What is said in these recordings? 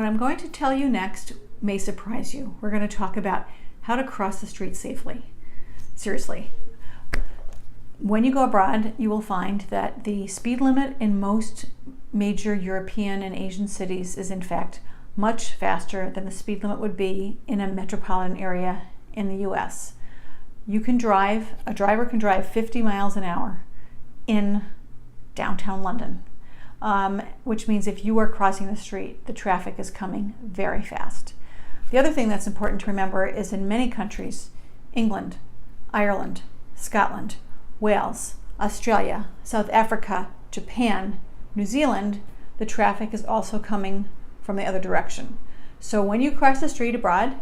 what I'm going to tell you next may surprise you. We're going to talk about how to cross the street safely. Seriously. When you go abroad, you will find that the speed limit in most major European and Asian cities is in fact much faster than the speed limit would be in a metropolitan area in the US. A driver can drive 50 miles an hour in downtown London, which means if you are crossing the street, the traffic is coming very fast. The other thing that's important to remember is in many countries, England, Ireland, Scotland, Wales, Australia, South Africa, Japan, New Zealand, the traffic is also coming from the other direction. So when you cross the street abroad,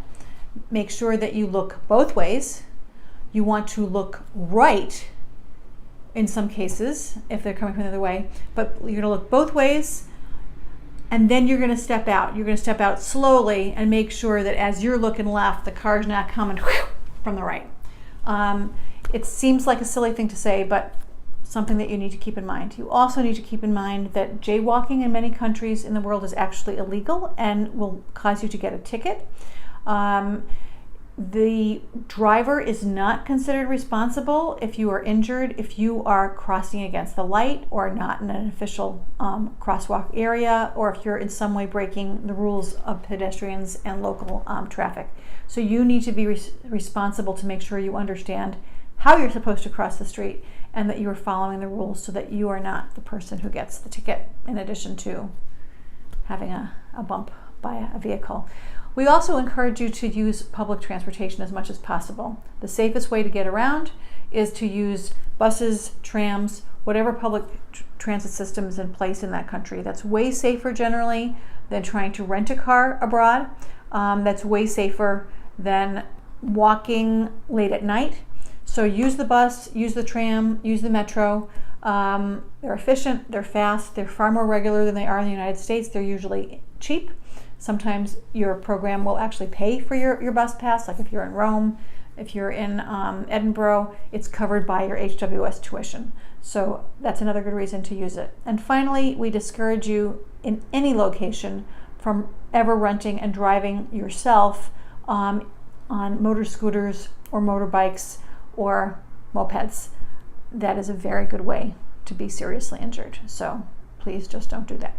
make sure that you look both ways. You want to look right in some cases if they're coming from the other way, but you're going to look both ways, and then you're going to step out. You're going to step out slowly and make sure that as you're looking left, the car's not coming from the right. It seems like a silly thing to say, but something that you need to keep in mind. You also need to keep in mind that jaywalking in many countries in the world is actually illegal and will cause you to get a ticket. The driver is not considered responsible if you are injured, if you are crossing against the light or not in an official crosswalk area, or if you're in some way breaking the rules of pedestrians and local traffic. So you need to be responsible to make sure you understand how you're supposed to cross the street and that you are following the rules so that you are not the person who gets the ticket in addition to having a bump by a vehicle. We also encourage you to use public transportation as much as possible. The safest way to get around is to use buses, trams, whatever public transit system is in place in that country. That's way safer generally than trying to rent a car abroad. That's way safer than walking late at night. So use the bus, use the tram, use the metro. They're efficient, they're fast, they're far more regular than they are in the United States. They're usually cheap. Sometimes your program will actually pay for your bus pass, like if you're in Rome, if you're in Edinburgh, it's covered by your HWS tuition. So that's another good reason to use it. And finally, we discourage you in any location from ever renting and driving yourself on motor scooters or motorbikes or mopeds. That is a very good way to be seriously injured. So please just don't do that.